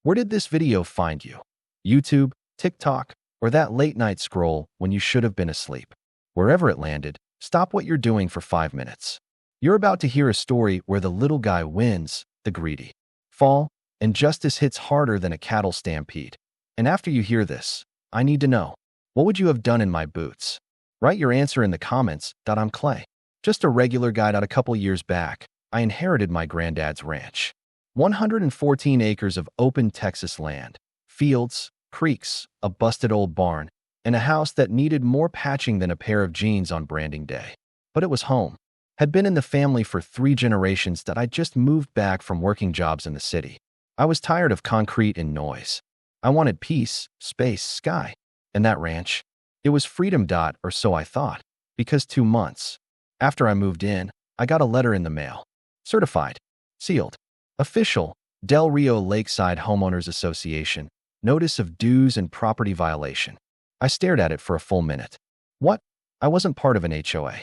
Where did this video find you? YouTube, TikTok, or that late-night scroll when you should have been asleep? Wherever it landed, stop what you're doing for 5 minutes. You're about to hear a story where the little guy wins, the greedy fall, and justice hits harder than a cattle stampede. And after you hear this, I need to know, what would you have done in my boots? Write your answer in the comments. I'm Clay. Just a regular guy. A couple years back, I inherited my granddad's ranch. 114 acres of open Texas land, fields, creeks, a busted old barn, and a house that needed more patching than a pair of jeans on branding day. But it was home. Had been in the family for 3 generations. I'd just moved back from working jobs in the city. I was tired of concrete and noise. I wanted peace, space, sky. And that ranch? It was freedom. Or so I thought. Because 2 months after I moved in, I got a letter in the mail. Certified. Sealed. Official. Del Rio Lakeside Homeowners Association. Notice of dues and property violation. I stared at it for a full minute. What? I wasn't part of an HOA.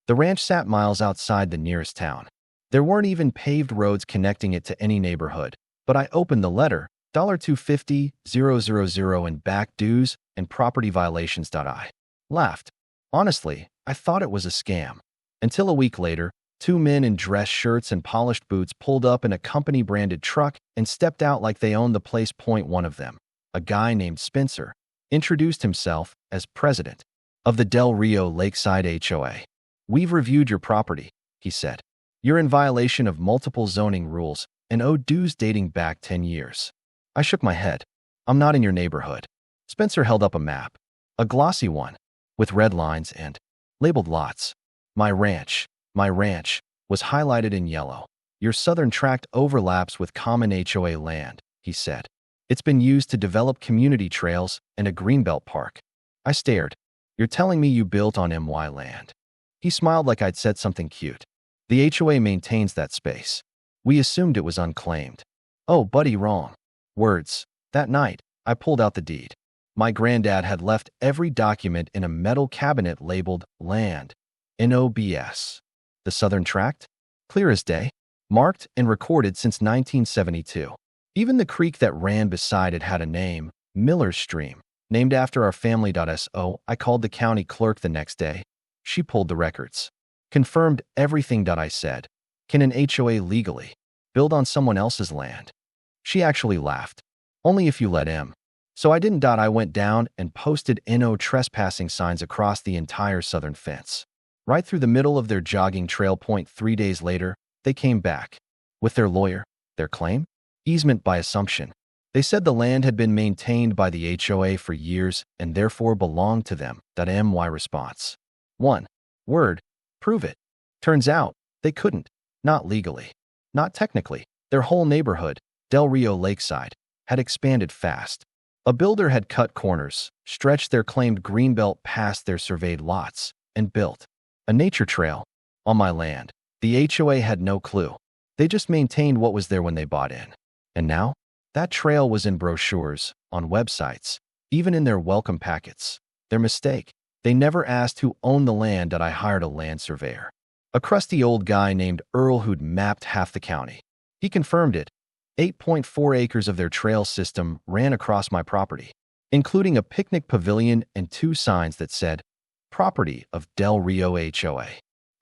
The ranch sat miles outside the nearest town. There weren't even paved roads connecting it to any neighborhood. But I opened the letter, $250,000 in back dues and property violations. I laughed. Honestly, I thought it was a scam. Until a week later, 2 men in dress shirts and polished boots pulled up in a company-branded truck and stepped out like they owned the place. One of them, a guy named Spencer, introduced himself as president of the Del Rio Lakeside HOA. "We've reviewed your property," he said. "You're in violation of multiple zoning rules and owe dues dating back 10 years. I shook my head. "I'm not in your neighborhood." Spencer held up a map, a glossy one, with red lines and labeled lots. My ranch, was highlighted in yellow. "Your southern tract overlaps with common HOA land," he said. "It's been used to develop community trails and a greenbelt park." I stared. "You're telling me you built on MY land?" He smiled like I'd said something cute. "The HOA maintains that space. We assumed it was unclaimed." "Oh, buddy, wrong." Words. That night, I pulled out the deed. My granddad had left every document in a metal cabinet labeled Land, NOBS. The southern tract? Clear as day. Marked and recorded since 1972. Even the creek that ran beside it had a name, Miller's Stream, named after our family. So I called the county clerk the next day. She pulled the records. Confirmed everything. I said, "Can an HOA legally build on someone else's land?" She actually laughed. "Only if you let him." So I didn't. I went down and posted no trespassing signs across the entire southern fence, right through the middle of their jogging trail. 3 days later, they came back with their lawyer, their claim, easement by assumption. They said the land had been maintained by the HOA for years and therefore belonged to them. My response. One word. Prove it. Turns out, they couldn't. Not legally. Not technically. Their whole neighborhood, Del Rio Lakeside, had expanded fast. A builder had cut corners, stretched their claimed greenbelt past their surveyed lots, and built a nature trail on my land. The HOA had no clue. They just maintained what was there when they bought in. And now, that trail was in brochures, on websites, even in their welcome packets. Their mistake. They never asked who owned the land. I hired a land surveyor, a crusty old guy named Earl who'd mapped half the county. He confirmed it. 8.4 acres of their trail system ran across my property, including a picnic pavilion and 2 signs that said, "Property of Del Rio HOA."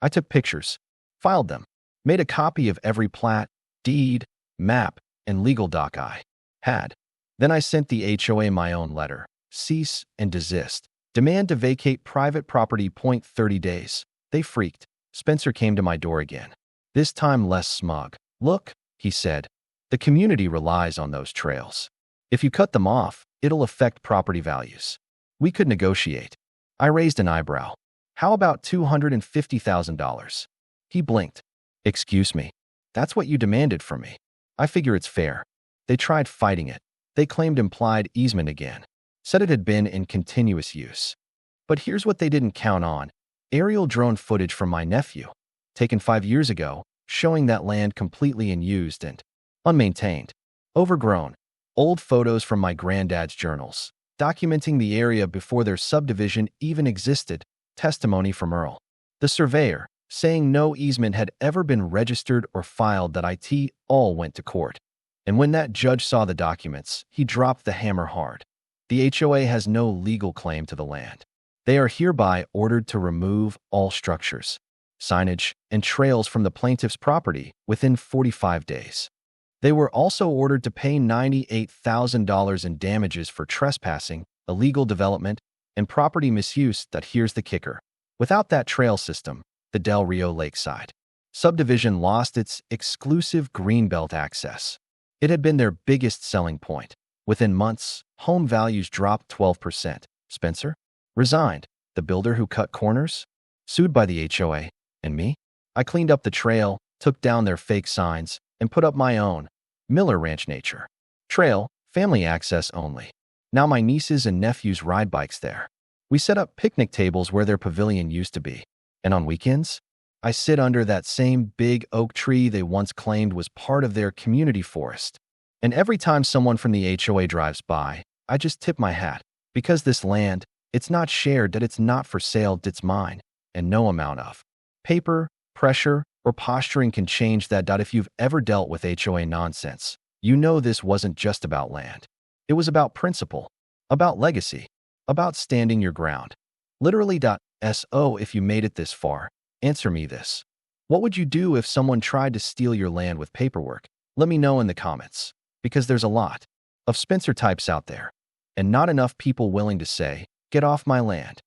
I took pictures, filed them, made a copy of every plat, deed, map, and legal doc I had. Then I sent the HOA my own letter, cease and desist, demand to vacate private property. 30 days. They freaked. Spencer came to my door again, this time less smug. "Look," he said, "the community relies on those trails. If you cut them off, it'll affect property values." We could negotiate. I raised an eyebrow. "How about $250,000? He blinked. "Excuse me. That's what you demanded from me." "I figure it's fair." They tried fighting it. They claimed implied easement again. Said it had been in continuous use. But here's what they didn't count on. Aerial drone footage from my nephew, taken 5 years ago, showing that land completely unused and unmaintained. Overgrown. Old photos from my granddad's journals, documenting the area before their subdivision even existed. Testimony from Earl, the surveyor, saying no easement had ever been registered or filed. It all went to court. And when that judge saw the documents, he dropped the hammer hard. The HOA has no legal claim to the land. They are hereby ordered to remove all structures, signage, and trails from the plaintiff's property within 45 days. They were also ordered to pay $98,000 in damages for trespassing, illegal development, and property misuse. That here's the kicker. Without that trail system, the Del Rio Lakeside subdivision lost its exclusive greenbelt access. It had been their biggest selling point. Within months, home values dropped 12%. Spencer resigned. The builder who cut corners, sued by the HOA, and me? I cleaned up the trail, took down their fake signs, and put up my own Miller Ranch Nature Trail, family access only. Now my nieces and nephews ride bikes there. We set up picnic tables where their pavilion used to be. And on weekends, I sit under that same big oak tree they once claimed was part of their community forest. And every time someone from the HOA drives by, I just tip my hat. Because this land, it's not shared, that it's not for sale, it's mine. And no amount of paper, pressure, or posturing can change that. If you've ever dealt with HOA nonsense, you know this wasn't just about land. It was about principle, about legacy, about standing your ground. Literally. So if you made it this far, answer me this. What would you do if someone tried to steal your land with paperwork? Let me know in the comments, because there's a lot of Spencer types out there, and not enough people willing to say, get off my land.